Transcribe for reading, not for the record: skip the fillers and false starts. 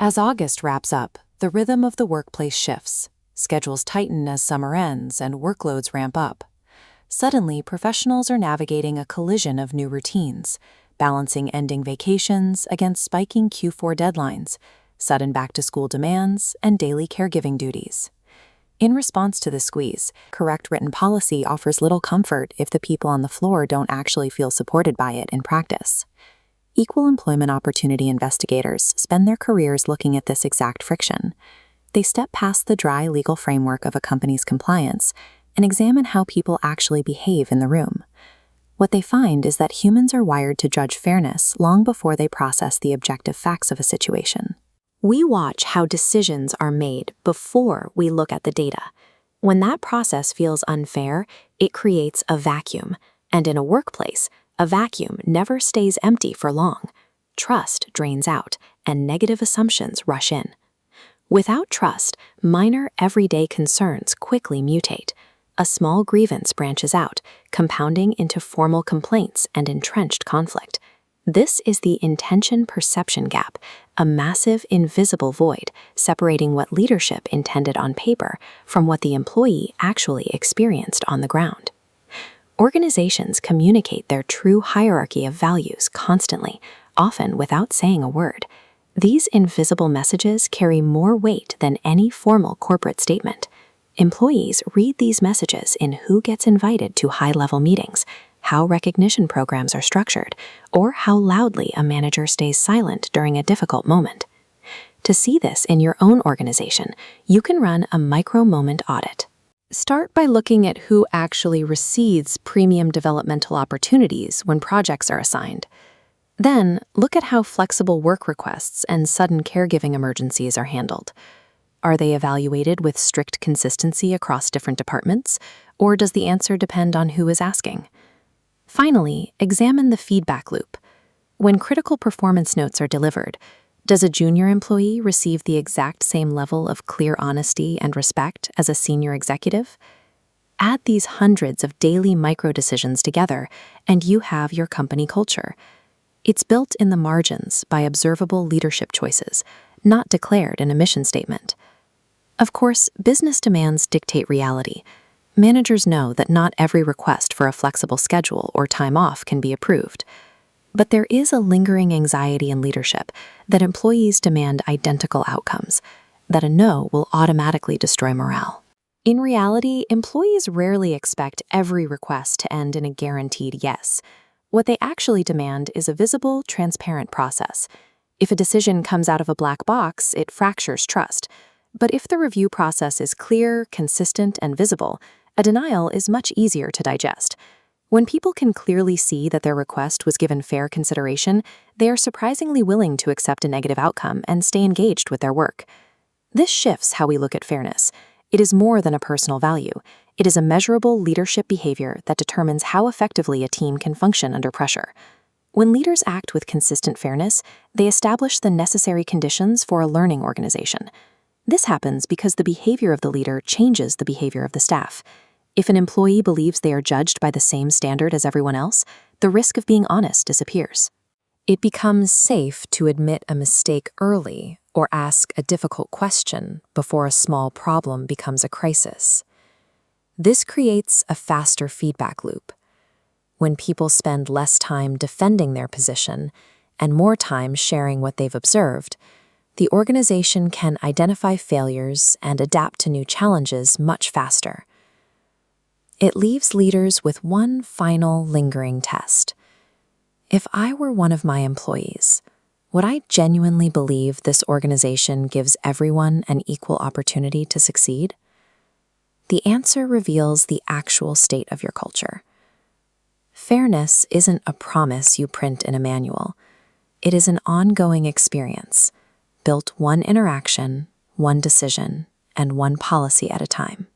As August wraps up, the rhythm of the workplace shifts. Schedules tighten as summer ends and workloads ramp up. Suddenly, professionals are navigating a collision of new routines, balancing ending vacations against spiking Q4 deadlines, sudden back-to-school demands, and daily caregiving duties. In response to the squeeze, correct written policy offers little comfort if the people on the floor don't actually feel supported by it in practice. Equal employment opportunity investigators spend their careers looking at this exact friction. They step past the dry legal framework of a company's compliance and examine how people actually behave in the room. What they find is that humans are wired to judge fairness long before they process the objective facts of a situation. We watch how decisions are made before we look at the data. When that process feels unfair, it creates a vacuum. And in a workplace, a vacuum never stays empty for long. Trust drains out, and negative assumptions rush in. Without trust, minor everyday concerns quickly mutate. A small grievance branches out, compounding into formal complaints and entrenched conflict. This is the intention-perception gap, a massive invisible void separating what leadership intended on paper from what the employee actually experienced on the ground. Organizations communicate their true hierarchy of values constantly, often without saying a word. These invisible messages carry more weight than any formal corporate statement. Employees read these messages in who gets invited to high-level meetings, how recognition programs are structured, or how loudly a manager stays silent during a difficult moment. To see this in your own organization, you can run a micro-moment audit. Start by looking at who actually receives premium developmental opportunities when projects are assigned. Then, look at how flexible work requests and sudden caregiving emergencies are handled. Are they evaluated with strict consistency across different departments, or does the answer depend on who is asking? Finally, examine the feedback loop. When critical performance notes are delivered, does a junior employee receive the exact same level of clear honesty and respect as a senior executive? Add these hundreds of daily micro-decisions together, and you have your company culture. It's built in the margins by observable leadership choices, not declared in a mission statement. Of course, business demands dictate reality. Managers know that not every request for a flexible schedule or time off can be approved. But there is a lingering anxiety in leadership that employees demand identical outcomes, that a no will automatically destroy morale. In reality, employees rarely expect every request to end in a guaranteed yes. What they actually demand is a visible, transparent process. If a decision comes out of a black box, it fractures trust. But if the review process is clear, consistent, and visible, a denial is much easier to digest. When people can clearly see that their request was given fair consideration, they are surprisingly willing to accept a negative outcome and stay engaged with their work. This shifts how we look at fairness. It is more than a personal value. It is a measurable leadership behavior that determines how effectively a team can function under pressure. When leaders act with consistent fairness, they establish the necessary conditions for a learning organization. This happens because the behavior of the leader changes the behavior of the staff. If an employee believes they are judged by the same standard as everyone else, the risk of being honest disappears. It becomes safe to admit a mistake early or ask a difficult question before a small problem becomes a crisis. This creates a faster feedback loop. When people spend less time defending their position and more time sharing what they've observed, the organization can identify failures and adapt to new challenges much faster. It leaves leaders with one final lingering test. If I were one of my employees, would I genuinely believe this organization gives everyone an equal opportunity to succeed? The answer reveals the actual state of your culture. Fairness isn't a promise you print in a manual. It is an ongoing experience, built one interaction, one decision, and one policy at a time.